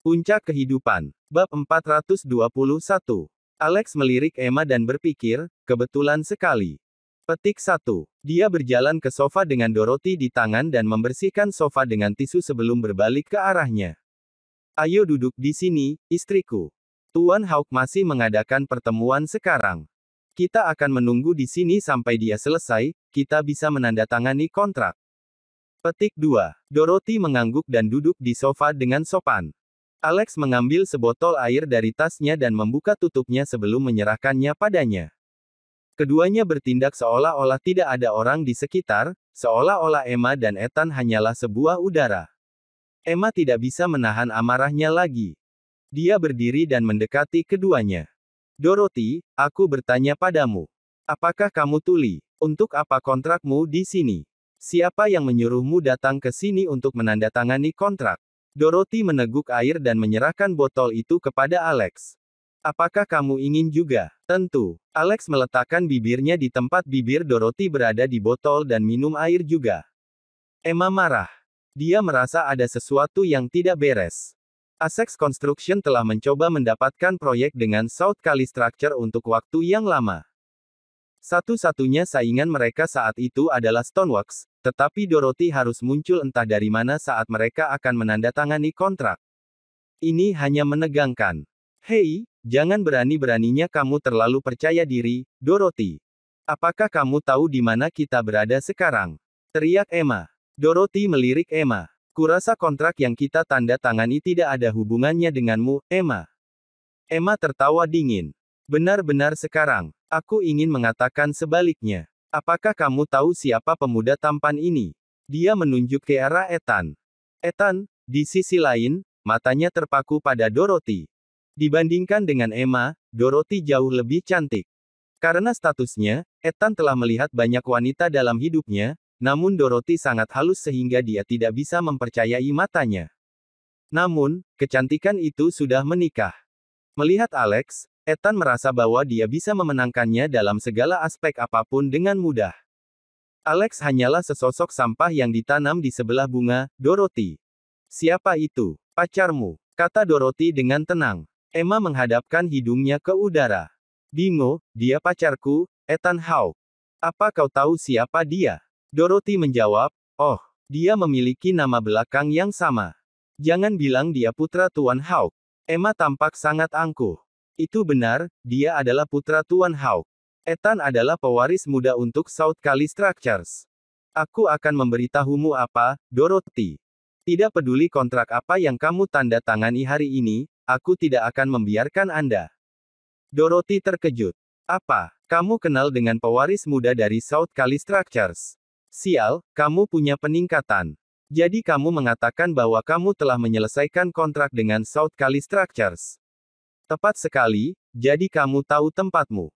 Puncak Kehidupan. Bab 421. Alex melirik Emma dan berpikir, kebetulan sekali. Petik 1. Dia berjalan ke sofa dengan Dorothy di tangan dan membersihkan sofa dengan tisu sebelum berbalik ke arahnya. Ayo duduk di sini, istriku. Tuan Hawk masih mengadakan pertemuan sekarang. Kita akan menunggu di sini sampai dia selesai, kita bisa menandatangani kontrak. Petik 2. Dorothy mengangguk dan duduk di sofa dengan sopan. Alex mengambil sebotol air dari tasnya dan membuka tutupnya sebelum menyerahkannya padanya. Keduanya bertindak seolah-olah tidak ada orang di sekitar, seolah-olah Emma dan Ethan hanyalah sebuah udara. Emma tidak bisa menahan amarahnya lagi. Dia berdiri dan mendekati keduanya. Dorothy, aku bertanya padamu. Apakah kamu tuli? Untuk apa kontrakmu di sini? Siapa yang menyuruhmu datang ke sini untuk menandatangani kontrak? Dorothy meneguk air dan menyerahkan botol itu kepada Alex. Apakah kamu ingin juga? Tentu. Alex meletakkan bibirnya di tempat bibir Dorothy berada di botol dan minum air juga. Emma marah. Dia merasa ada sesuatu yang tidak beres. Essex Construction telah mencoba mendapatkan proyek dengan South Kali Structure untuk waktu yang lama. Satu-satunya saingan mereka saat itu adalah Stoneworks, tetapi Dorothy harus muncul entah dari mana saat mereka akan menandatangani kontrak. Ini hanya menegangkan. Hei, jangan berani-beraninya kamu terlalu percaya diri, Dorothy. Apakah kamu tahu di mana kita berada sekarang? Teriak Emma. Dorothy melirik Emma. Kurasa kontrak yang kita tanda tangani tidak ada hubungannya denganmu, Emma. Emma tertawa dingin. Benar-benar sekarang. Aku ingin mengatakan sebaliknya. Apakah kamu tahu siapa pemuda tampan ini? Dia menunjuk ke arah Ethan. Ethan, di sisi lain, matanya terpaku pada Dorothy. Dibandingkan dengan Emma, Dorothy jauh lebih cantik. Karena statusnya, Ethan telah melihat banyak wanita dalam hidupnya, namun Dorothy sangat halus sehingga dia tidak bisa mempercayai matanya. Namun, kecantikan itu sudah menikah. Melihat Alex, Ethan merasa bahwa dia bisa memenangkannya dalam segala aspek apapun dengan mudah. Alex hanyalah sesosok sampah yang ditanam di sebelah bunga, Dorothy. Siapa itu? Pacarmu, kata Dorothy dengan tenang. Emma menghadapkan hidungnya ke udara. Bingo, dia pacarku, Ethan Hawke. Apa kau tahu siapa dia? Dorothy menjawab, oh, dia memiliki nama belakang yang sama. Jangan bilang dia putra Tuan Hawke. Emma tampak sangat angkuh. Itu benar, dia adalah putra Tuan Hawke. Ethan adalah pewaris muda untuk South Kali Structures. Aku akan memberitahumu apa, Dorothy. Tidak peduli kontrak apa yang kamu tanda tangani hari ini, aku tidak akan membiarkan Anda. Dorothy terkejut. Apa, kamu kenal dengan pewaris muda dari South Kali Structures? Sial, kamu punya peningkatan. Jadi kamu mengatakan bahwa kamu telah menyelesaikan kontrak dengan South Kali Structures. Tepat sekali, jadi kamu tahu tempatmu.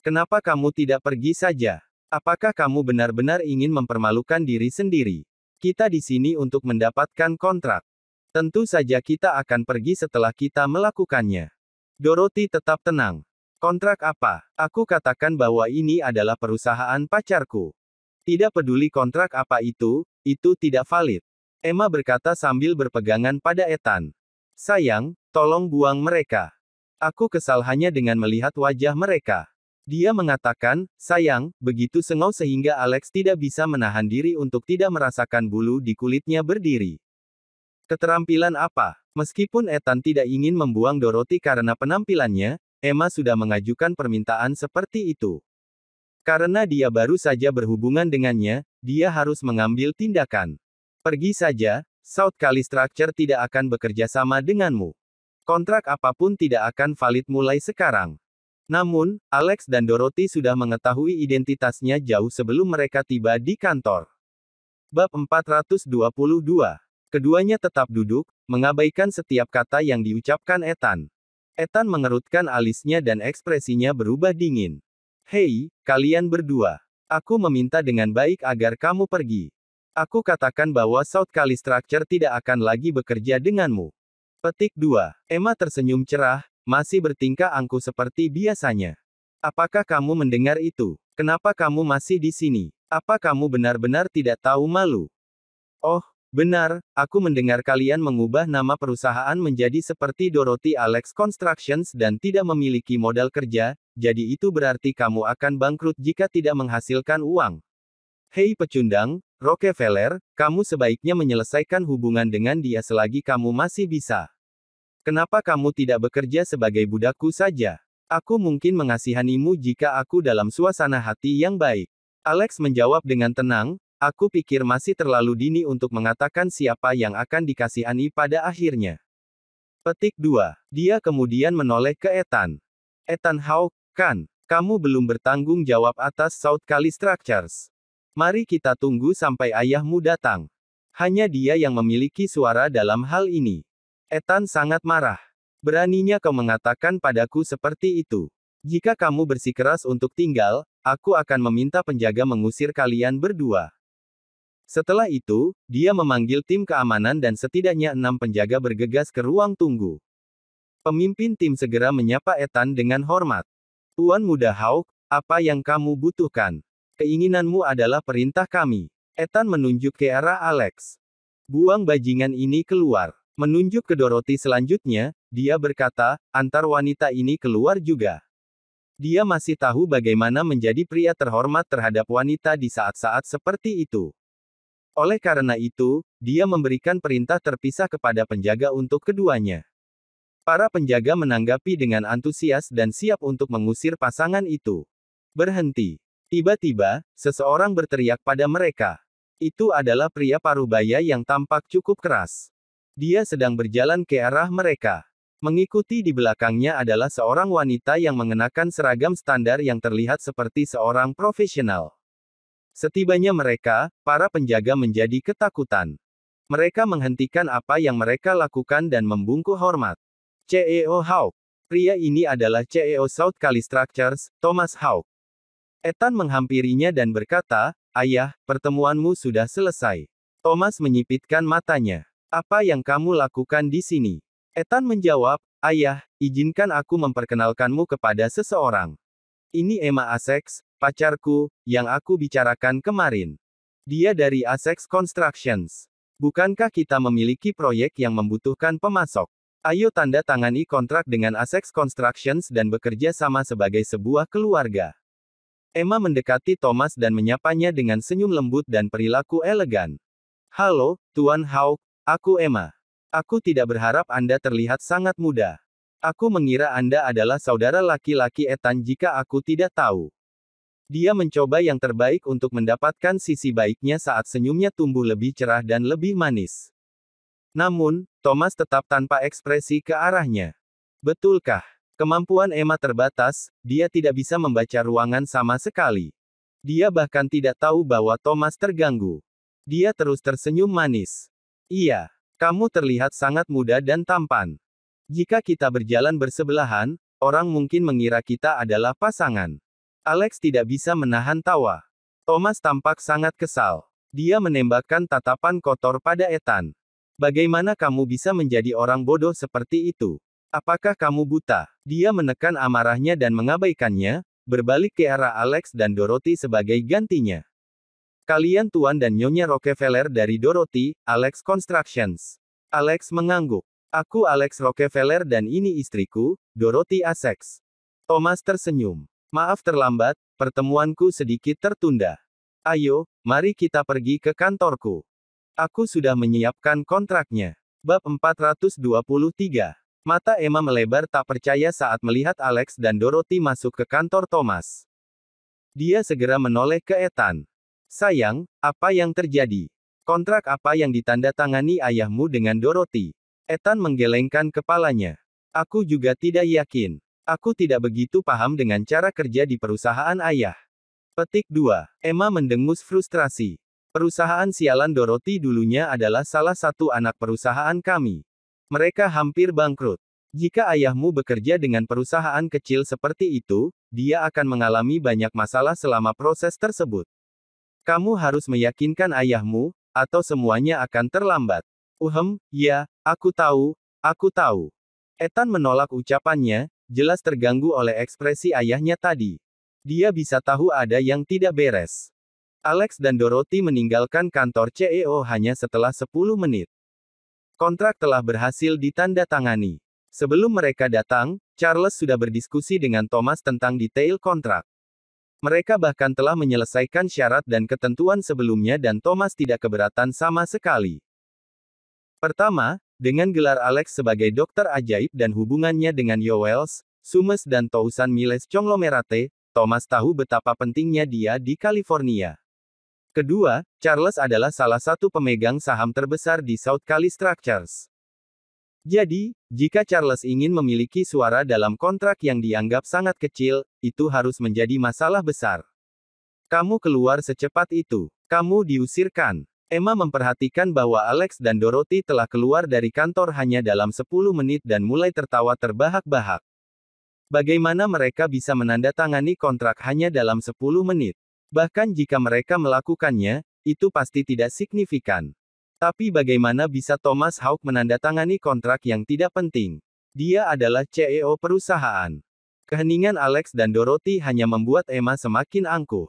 Kenapa kamu tidak pergi saja? Apakah kamu benar-benar ingin mempermalukan diri sendiri? Kita di sini untuk mendapatkan kontrak. Tentu saja kita akan pergi setelah kita melakukannya. Dorothy tetap tenang. Kontrak apa? Aku katakan bahwa ini adalah perusahaan pacarku. Tidak peduli kontrak apa itu tidak valid. Emma berkata sambil berpegangan pada Ethan. Sayang, tolong buang mereka. Aku kesal hanya dengan melihat wajah mereka. Dia mengatakan, sayang, begitu sengau sehingga Alex tidak bisa menahan diri untuk tidak merasakan bulu di kulitnya berdiri. Keterampilan apa? Meskipun Ethan tidak ingin membuang Dorothy karena penampilannya, Emma sudah mengajukan permintaan seperti itu. Karena dia baru saja berhubungan dengannya, dia harus mengambil tindakan. Pergi saja, South Kali Structure tidak akan bekerja sama denganmu. Kontrak apapun tidak akan valid mulai sekarang. Namun, Alex dan Dorothy sudah mengetahui identitasnya jauh sebelum mereka tiba di kantor. Bab 422. Keduanya tetap duduk, mengabaikan setiap kata yang diucapkan Ethan. Ethan mengerutkan alisnya dan ekspresinya berubah dingin. Hei, kalian berdua. Aku meminta dengan baik agar kamu pergi. Aku katakan bahwa South Kali Structure tidak akan lagi bekerja denganmu. Petik 2. Emma tersenyum cerah, masih bertingkah angkuh seperti biasanya. Apakah kamu mendengar itu? Kenapa kamu masih di sini? Apa kamu benar-benar tidak tahu malu? Oh, Benar, aku mendengar kalian mengubah nama perusahaan menjadi seperti Dorothy Alex Constructions dan tidak memiliki modal kerja, jadi itu berarti kamu akan bangkrut jika tidak menghasilkan uang. Hei pecundang, Rockefeller, kamu sebaiknya menyelesaikan hubungan dengan dia selagi kamu masih bisa. Kenapa kamu tidak bekerja sebagai budakku saja? Aku mungkin mengasihanimu jika aku dalam suasana hati yang baik. Alex menjawab dengan tenang, aku pikir masih terlalu dini untuk mengatakan siapa yang akan dikasihani pada akhirnya. Petik 2. Dia kemudian menoleh ke Ethan. Ethan Hawke, kan? Kamu belum bertanggung jawab atas South Kali Structures. Mari kita tunggu sampai ayahmu datang. Hanya dia yang memiliki suara dalam hal ini. Ethan sangat marah. Beraninya kau mengatakan padaku seperti itu. Jika kamu bersikeras untuk tinggal, aku akan meminta penjaga mengusir kalian berdua. Setelah itu, dia memanggil tim keamanan dan setidaknya 6 penjaga bergegas ke ruang tunggu. Pemimpin tim segera menyapa Ethan dengan hormat. Tuan Muda Hawke, apa yang kamu butuhkan? Keinginanmu adalah perintah kami. Ethan menunjuk ke arah Alex. Buang bajingan ini keluar. Menunjuk ke Dorothy selanjutnya, dia berkata, antar wanita ini keluar juga. Dia masih tahu bagaimana menjadi pria terhormat terhadap wanita di saat-saat seperti itu. Oleh karena itu, dia memberikan perintah terpisah kepada penjaga untuk keduanya. Para penjaga menanggapi dengan antusias dan siap untuk mengusir pasangan itu. Berhenti. Tiba-tiba, seseorang berteriak pada mereka. Itu adalah pria parubaya yang tampak cukup keras. Dia sedang berjalan ke arah mereka. Mengikuti di belakangnya adalah seorang wanita yang mengenakan seragam standar yang terlihat seperti seorang profesional. Setibanya mereka, para penjaga menjadi ketakutan. Mereka menghentikan apa yang mereka lakukan dan membungkuk hormat. CEO Hawke. Pria ini adalah CEO South Kali Structures, Thomas Hawke. Ethan menghampirinya dan berkata, ayah, pertemuanmu sudah selesai. Thomas menyipitkan matanya. Apa yang kamu lakukan di sini? Ethan menjawab, ayah, izinkan aku memperkenalkanmu kepada seseorang. Ini Emma Essex, pacarku, yang aku bicarakan kemarin. Dia dari Essex Constructions. Bukankah kita memiliki proyek yang membutuhkan pemasok? Ayo tanda tangani kontrak dengan Essex Constructions dan bekerja sama sebagai sebuah keluarga. Emma mendekati Thomas dan menyapanya dengan senyum lembut dan perilaku elegan. Halo, Tuan Hawke, aku Emma. Aku tidak berharap Anda terlihat sangat muda. Aku mengira Anda adalah saudara laki-laki Ethan jika aku tidak tahu. Dia mencoba yang terbaik untuk mendapatkan sisi baiknya saat senyumnya tumbuh lebih cerah dan lebih manis. Namun, Thomas tetap tanpa ekspresi ke arahnya. Betulkah? Kemampuan Emma terbatas, dia tidak bisa membaca ruangan sama sekali. Dia bahkan tidak tahu bahwa Thomas terganggu. Dia terus tersenyum manis. Iya, kamu terlihat sangat muda dan tampan. Jika kita berjalan bersebelahan, orang mungkin mengira kita adalah pasangan. Alex tidak bisa menahan tawa. Thomas tampak sangat kesal. Dia menembakkan tatapan kotor pada Ethan. Bagaimana kamu bisa menjadi orang bodoh seperti itu? Apakah kamu buta? Dia menekan amarahnya dan mengabaikannya, berbalik ke arah Alex dan Dorothy sebagai gantinya. Kalian Tuan dan Nyonya Rockefeller dari Dorothy, Alex Constructions. Alex mengangguk. Aku Alex Rockefeller dan ini istriku, Dorothy Essex. Thomas tersenyum. Maaf terlambat, pertemuanku sedikit tertunda. Ayo, mari kita pergi ke kantorku. Aku sudah menyiapkan kontraknya. Bab 423. Mata Emma melebar tak percaya saat melihat Alex dan Dorothy masuk ke kantor Thomas. Dia segera menoleh ke Ethan. Sayang, apa yang terjadi? Kontrak apa yang ditandatangani ayahmu dengan Dorothy? Ethan menggelengkan kepalanya. Aku juga tidak yakin. Aku tidak begitu paham dengan cara kerja di perusahaan ayah. Petik 2. Emma mendengus frustrasi. Perusahaan sialan Dorothy dulunya adalah salah satu anak perusahaan kami. Mereka hampir bangkrut. Jika ayahmu bekerja dengan perusahaan kecil seperti itu, dia akan mengalami banyak masalah selama proses tersebut. Kamu harus meyakinkan ayahmu, atau semuanya akan terlambat. Ya, aku tahu, aku tahu. Ethan menolak ucapannya, jelas terganggu oleh ekspresi ayahnya tadi. Dia bisa tahu ada yang tidak beres. Alex dan Dorothy meninggalkan kantor CEO hanya setelah 10 menit. Kontrak telah berhasil ditandatangani. Sebelum mereka datang, Charles sudah berdiskusi dengan Thomas tentang detail kontrak. Mereka bahkan telah menyelesaikan syarat dan ketentuan sebelumnya dan Thomas tidak keberatan sama sekali. Pertama, dengan gelar Alex sebagai dokter ajaib dan hubungannya dengan Yowels, Sumes dan Tousan Miles Conglomerate, Thomas tahu betapa pentingnya dia di California. Kedua, Charles adalah salah satu pemegang saham terbesar di South Cali Structures. Jadi, jika Charles ingin memiliki suara dalam kontrak yang dianggap sangat kecil, itu harus menjadi masalah besar. Kamu keluar secepat itu. Kamu diusirkan. Emma memperhatikan bahwa Alex dan Dorothy telah keluar dari kantor hanya dalam 10 menit dan mulai tertawa terbahak-bahak. Bagaimana mereka bisa menandatangani kontrak hanya dalam 10 menit? Bahkan jika mereka melakukannya, itu pasti tidak signifikan. Tapi bagaimana bisa Thomas Hawk menandatangani kontrak yang tidak penting? Dia adalah CEO perusahaan. Keheningan Alex dan Dorothy hanya membuat Emma semakin angkuh.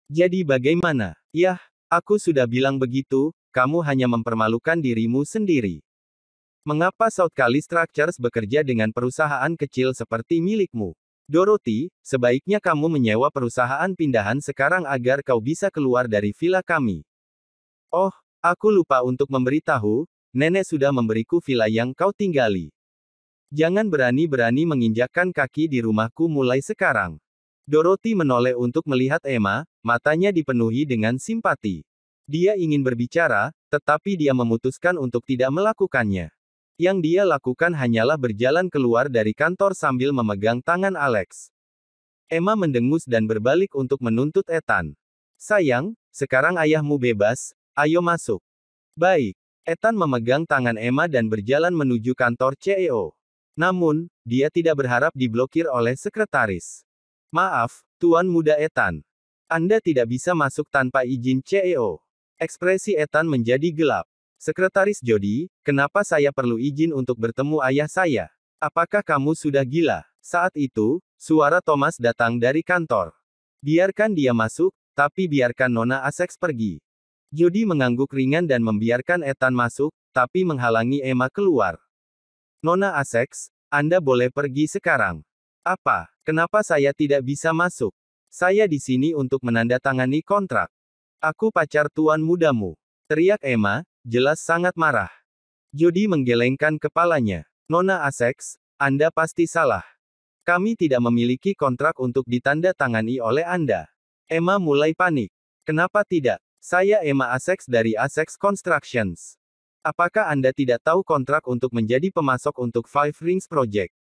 Jadi bagaimana? Yah, aku sudah bilang begitu, kamu hanya mempermalukan dirimu sendiri. Mengapa South Cali Structures bekerja dengan perusahaan kecil seperti milikmu? Dorothy, sebaiknya kamu menyewa perusahaan pindahan sekarang agar kau bisa keluar dari villa kami. Oh, aku lupa untuk memberitahu, nenek sudah memberiku villa yang kau tinggali. Jangan berani-berani menginjakkan kaki di rumahku mulai sekarang. Dorothy menoleh untuk melihat Emma, matanya dipenuhi dengan simpati. Dia ingin berbicara, tetapi dia memutuskan untuk tidak melakukannya. Yang dia lakukan hanyalah berjalan keluar dari kantor sambil memegang tangan Alex. Emma mendengus dan berbalik untuk menuntut Ethan. Sayang, sekarang ayahmu bebas, ayo masuk. Baik. Ethan memegang tangan Emma dan berjalan menuju kantor CEO. Namun, dia tidak berharap diblokir oleh sekretaris. Maaf, Tuan Muda Ethan. Anda tidak bisa masuk tanpa izin CEO. Ekspresi Ethan menjadi gelap. Sekretaris Jody, kenapa saya perlu izin untuk bertemu ayah saya? Apakah kamu sudah gila? Saat itu, suara Thomas datang dari kantor. Biarkan dia masuk, tapi biarkan Nona Essex pergi. Jody mengangguk ringan dan membiarkan Ethan masuk, tapi menghalangi Emma keluar. Nona Essex, Anda boleh pergi sekarang. Apa? Kenapa saya tidak bisa masuk? Saya di sini untuk menandatangani kontrak. Aku pacar tuan mudamu. Teriak Emma, jelas sangat marah. Jody menggelengkan kepalanya. Nona Essex, Anda pasti salah. Kami tidak memiliki kontrak untuk ditandatangani oleh Anda. Emma mulai panik. Kenapa tidak? Saya Emma Essex dari Essex Constructions. Apakah Anda tidak tahu kontrak untuk menjadi pemasok untuk Five Rings Project?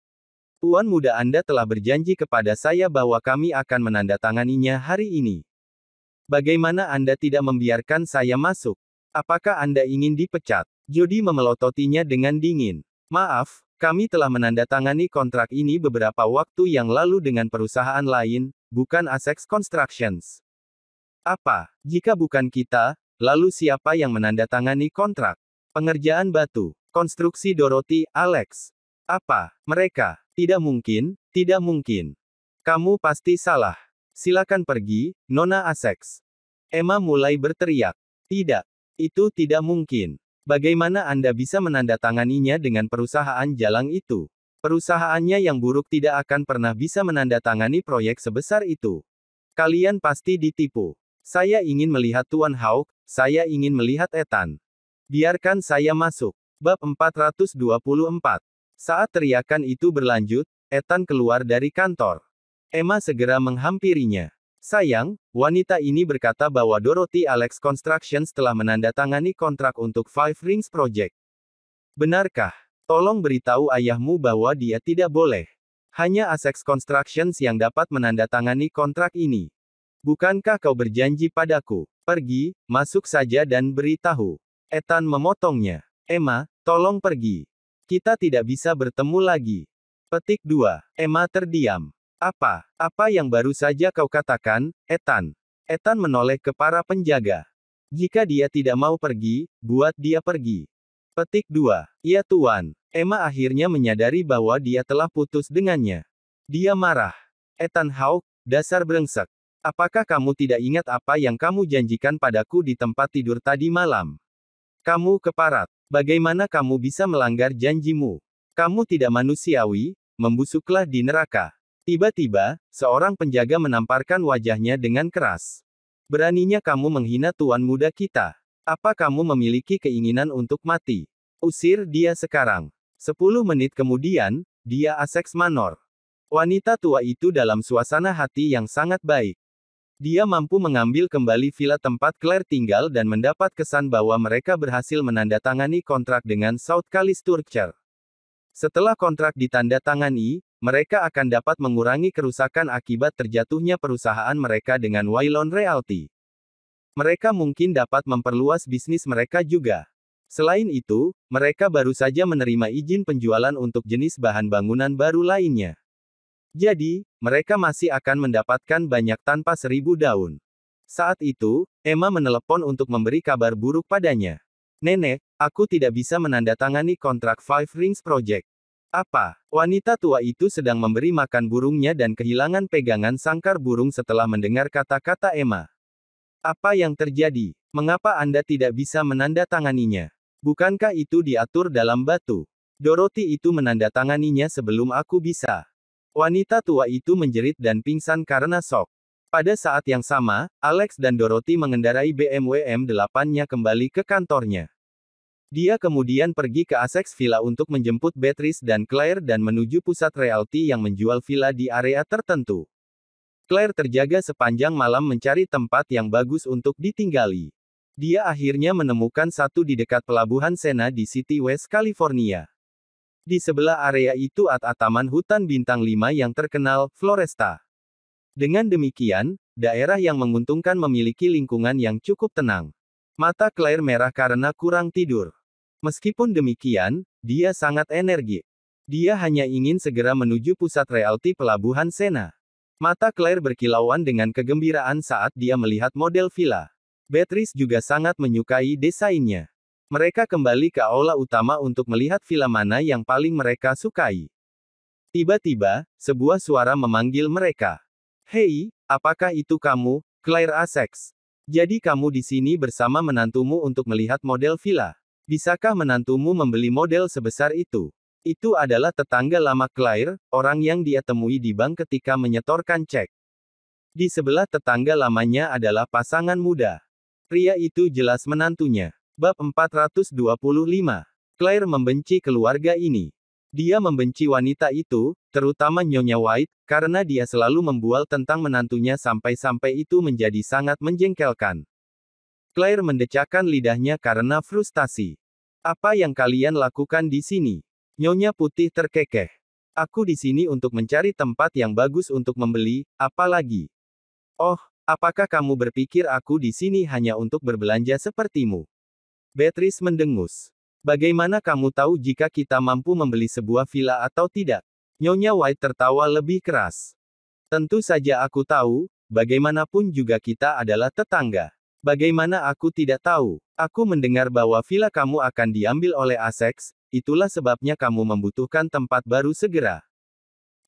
Tuan muda Anda telah berjanji kepada saya bahwa kami akan menandatanganinya hari ini. Bagaimana Anda tidak membiarkan saya masuk? Apakah Anda ingin dipecat? Jody memelototinya dengan dingin. Maaf, kami telah menandatangani kontrak ini beberapa waktu yang lalu dengan perusahaan lain, bukan Essex Constructions. Apa? Jika bukan kita, lalu siapa yang menandatangani kontrak? Pengerjaan batu, konstruksi Dorothy, Alex. Apa? Mereka? Tidak mungkin, tidak mungkin. Kamu pasti salah. Silakan pergi, Nona Essex. Emma mulai berteriak. Tidak. Itu tidak mungkin. Bagaimana Anda bisa menandatanganinya dengan perusahaan jalang itu? Perusahaannya yang buruk tidak akan pernah bisa menandatangani proyek sebesar itu. Kalian pasti ditipu. Saya ingin melihat Tuan Hawk, saya ingin melihat Ethan. Biarkan saya masuk. Bab 424. Saat teriakan itu berlanjut, Ethan keluar dari kantor. Emma segera menghampirinya. Sayang, wanita ini berkata bahwa Dorothy Alex Constructions telah menandatangani kontrak untuk Five Rings Project. Benarkah? Tolong beritahu ayahmu bahwa dia tidak boleh. Hanya Essex Constructions yang dapat menandatangani kontrak ini. Bukankah kau berjanji padaku? Pergi, masuk saja dan beritahu. Ethan memotongnya. Emma, tolong pergi. Kita tidak bisa bertemu lagi. Petik 2. Emma terdiam. Apa yang baru saja kau katakan, Ethan? Ethan menoleh ke para penjaga. Jika dia tidak mau pergi, buat dia pergi. Petik 2. Iya Tuan. Emma akhirnya menyadari bahwa dia telah putus dengannya. Dia marah. Ethan Hawke, dasar brengsek. Apakah kamu tidak ingat apa yang kamu janjikan padaku di tempat tidur tadi malam? Kamu keparat. Bagaimana kamu bisa melanggar janjimu? Kamu tidak manusiawi, membusuklah di neraka. Tiba-tiba, seorang penjaga menamparkan wajahnya dengan keras. Beraninya kamu menghina tuan muda kita. Apa kamu memiliki keinginan untuk mati? Usir dia sekarang. 10 menit kemudian, dia Essex Manor. Wanita tua itu dalam suasana hati yang sangat baik. Dia mampu mengambil kembali villa tempat Claire tinggal dan mendapat kesan bahwa mereka berhasil menandatangani kontrak dengan South Calisturcher. Setelah kontrak ditandatangani, mereka akan dapat mengurangi kerusakan akibat terjatuhnya perusahaan mereka dengan Waylon Realty. Mereka mungkin dapat memperluas bisnis mereka juga. Selain itu, mereka baru saja menerima izin penjualan untuk jenis bahan bangunan baru lainnya. Jadi, mereka masih akan mendapatkan banyak tanpa 1000 daun. Saat itu, Emma menelepon untuk memberi kabar buruk padanya. Nenek, aku tidak bisa menandatangani kontrak Five Rings Project. Apa? Wanita tua itu sedang memberi makan burungnya dan kehilangan pegangan sangkar burung setelah mendengar kata-kata Emma. Apa yang terjadi? Mengapa Anda tidak bisa menandatanganinya? Bukankah itu diatur dalam batu? Dorothy itu menandatanganinya sebelum aku bisa. Wanita tua itu menjerit dan pingsan karena shock. Pada saat yang sama, Alex dan Dorothy mengendarai BMW M8-nya kembali ke kantornya. Dia kemudian pergi ke Essex Villa untuk menjemput Beatrice dan Claire dan menuju pusat realty yang menjual villa di area tertentu. Claire terjaga sepanjang malam mencari tempat yang bagus untuk ditinggali. Dia akhirnya menemukan satu di dekat pelabuhan Sena di City West, California. Di sebelah area itu ada taman hutan bintang 5 yang terkenal, Floresta. Dengan demikian, daerah yang menguntungkan memiliki lingkungan yang cukup tenang. Mata Claire merah karena kurang tidur. Meskipun demikian, dia sangat energik. Dia hanya ingin segera menuju pusat realty pelabuhan Sena. Mata Claire berkilauan dengan kegembiraan saat dia melihat model villa. Beatrice juga sangat menyukai desainnya. Mereka kembali ke aula utama untuk melihat villa mana yang paling mereka sukai. Tiba-tiba, sebuah suara memanggil mereka. Hei, apakah itu kamu, Claire Essex? Jadi kamu di sini bersama menantumu untuk melihat model villa. Bisakah menantumu membeli model sebesar itu? Itu adalah tetangga lama Claire, orang yang dia temui di bank ketika menyetorkan cek. Di sebelah tetangga lamanya adalah pasangan muda. Pria itu jelas menantunya. Bab 425. Claire membenci keluarga ini. Dia membenci wanita itu, terutama Nyonya White, karena dia selalu membual tentang menantunya sampai-sampai itu menjadi sangat menjengkelkan. Claire mendecakkan lidahnya karena frustasi. Apa yang kalian lakukan di sini? Nyonya Putih terkekeh. Aku di sini untuk mencari tempat yang bagus untuk membeli, apalagi. Oh, apakah kamu berpikir aku di sini hanya untuk berbelanja sepertimu? Beatrice mendengus. Bagaimana kamu tahu jika kita mampu membeli sebuah villa atau tidak? Nyonya White tertawa lebih keras. Tentu saja aku tahu, bagaimanapun juga kita adalah tetangga. Bagaimana aku tidak tahu? Aku mendengar bahwa villa kamu akan diambil oleh Essex, itulah sebabnya kamu membutuhkan tempat baru segera.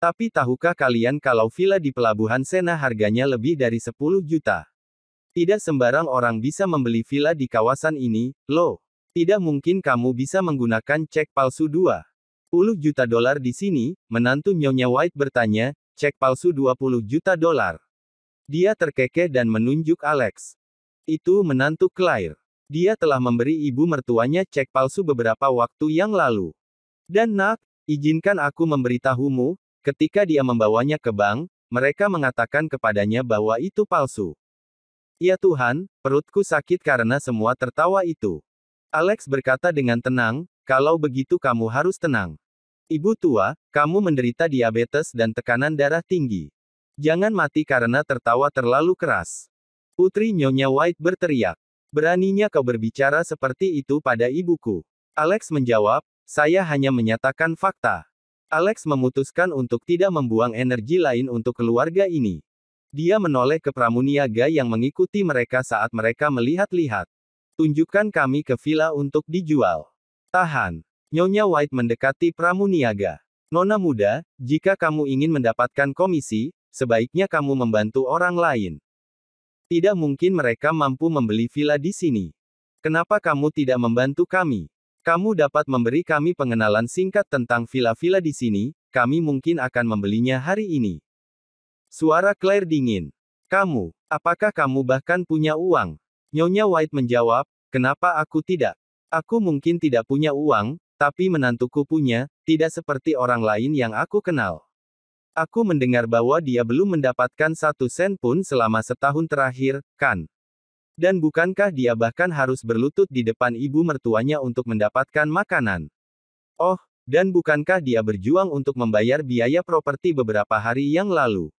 Tapi tahukah kalian kalau villa di pelabuhan Sena harganya lebih dari 10 juta? Tidak sembarang orang bisa membeli villa di kawasan ini, loh. Tidak mungkin kamu bisa menggunakan cek palsu 20 juta dolar di sini, menantu Nyonya White bertanya, cek palsu 20 juta dolar. Dia terkekeh dan menunjuk Alex. Itu menantu Claire. Dia telah memberi ibu mertuanya cek palsu beberapa waktu yang lalu. Dan nak, izinkan aku memberitahumu, ketika dia membawanya ke bank, mereka mengatakan kepadanya bahwa itu palsu. Ya Tuhan, perutku sakit karena semua tertawa itu. Alex berkata dengan tenang, kalau begitu kamu harus tenang. Ibu tua, kamu menderita diabetes dan tekanan darah tinggi. Jangan mati karena tertawa terlalu keras. Putri Nyonya White berteriak. Beraninya kau berbicara seperti itu pada ibuku. Alex menjawab, saya hanya menyatakan fakta. Alex memutuskan untuk tidak membuang energi lain untuk keluarga ini. Dia menoleh ke pramuniaga yang mengikuti mereka saat mereka melihat-lihat. Tunjukkan kami ke villa untuk dijual. Tahan. Nyonya White mendekati pramuniaga. Nona muda, jika kamu ingin mendapatkan komisi, sebaiknya kamu membantu orang lain. Tidak mungkin mereka mampu membeli villa di sini. Kenapa kamu tidak membantu kami? Kamu dapat memberi kami pengenalan singkat tentang villa-villa di sini, kami mungkin akan membelinya hari ini. Suara Claire dingin. Kamu, apakah kamu bahkan punya uang? Nyonya White menjawab, kenapa aku tidak? Aku mungkin tidak punya uang, tapi menantuku punya, tidak seperti orang lain yang aku kenal. Aku mendengar bahwa dia belum mendapatkan 1 sen pun selama setahun terakhir, kan? Dan bukankah dia bahkan harus berlutut di depan ibu mertuanya untuk mendapatkan makanan? Oh, dan bukankah dia berjuang untuk membayar biaya properti beberapa hari yang lalu?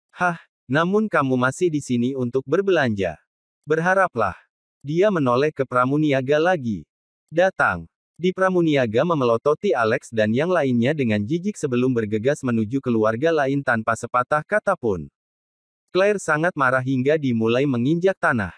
Hah, namun kamu masih di sini untuk berbelanja. Berharaplah. Dia menoleh ke Pramuniaga lagi. Datang. Di Pramuniaga memelototi Alex dan yang lainnya dengan jijik sebelum bergegas menuju keluarga lain tanpa sepatah kata pun. Claire sangat marah hingga dimulai menginjak tanah.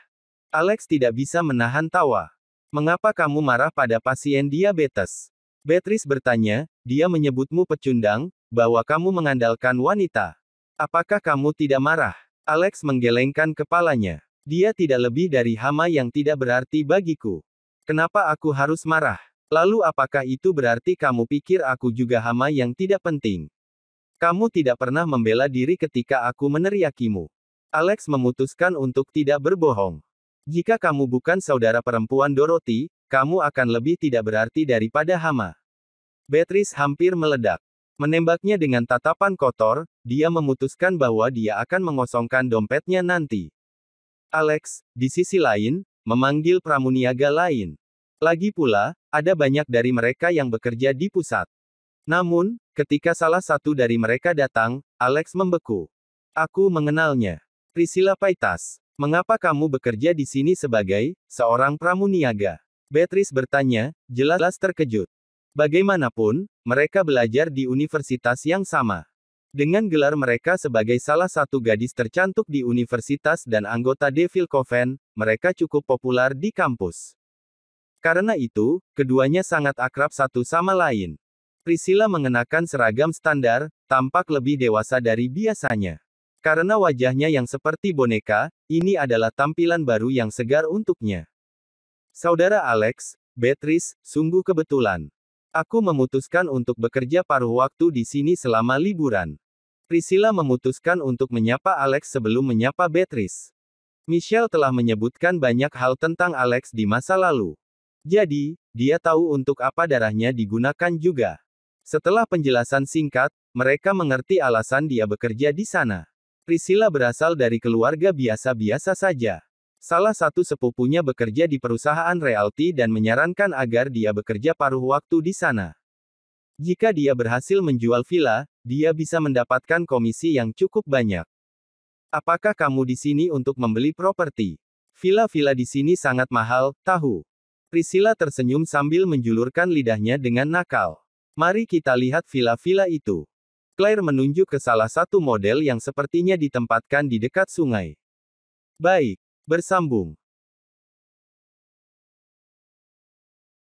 Alex tidak bisa menahan tawa. Mengapa kamu marah pada pasien diabetes? Beatrice bertanya, dia menyebutmu pecundang, bahwa kamu mengandalkan wanita. Apakah kamu tidak marah? Alex menggelengkan kepalanya. Dia tidak lebih dari hama yang tidak berarti bagiku. Kenapa aku harus marah? Lalu apakah itu berarti kamu pikir aku juga hama yang tidak penting? Kamu tidak pernah membela diri ketika aku meneriakimu. Alex memutuskan untuk tidak berbohong. Jika kamu bukan saudara perempuan Dorothy, kamu akan lebih tidak berarti daripada hama. Beatrice hampir meledak. Menembaknya dengan tatapan kotor, dia memutuskan bahwa dia akan mengosongkan dompetnya nanti. Alex, di sisi lain, memanggil pramuniaga lain. Lagi pula, ada banyak dari mereka yang bekerja di pusat. Namun, ketika salah satu dari mereka datang, Alex membeku. Aku mengenalnya. Priscilla Paitas. Mengapa kamu bekerja di sini sebagai seorang pramuniaga? Beatrice bertanya, jelas terkejut. Bagaimanapun, mereka belajar di universitas yang sama. Dengan gelar mereka sebagai salah satu gadis tercantik di universitas dan anggota Devil Coven, mereka cukup populer di kampus. Karena itu, keduanya sangat akrab satu sama lain. Priscilla mengenakan seragam standar, tampak lebih dewasa dari biasanya. Karena wajahnya yang seperti boneka, ini adalah tampilan baru yang segar untuknya. Saudara Alex, Beatrice, sungguh kebetulan. Aku memutuskan untuk bekerja paruh waktu di sini selama liburan. Priscilla memutuskan untuk menyapa Alex sebelum menyapa Beatrice. Michelle telah menyebutkan banyak hal tentang Alex di masa lalu. Jadi, dia tahu untuk apa darahnya digunakan juga. Setelah penjelasan singkat, mereka mengerti alasan dia bekerja di sana. Priscilla berasal dari keluarga biasa-biasa saja. Salah satu sepupunya bekerja di perusahaan realty dan menyarankan agar dia bekerja paruh waktu di sana. Jika dia berhasil menjual villa, dia bisa mendapatkan komisi yang cukup banyak. Apakah kamu di sini untuk membeli properti? Villa-villa di sini sangat mahal, tahu? Priscilla tersenyum sambil menjulurkan lidahnya dengan nakal. Mari kita lihat villa-villa itu. Claire menunjuk ke salah satu model yang sepertinya ditempatkan di dekat sungai. Baik. Bersambung.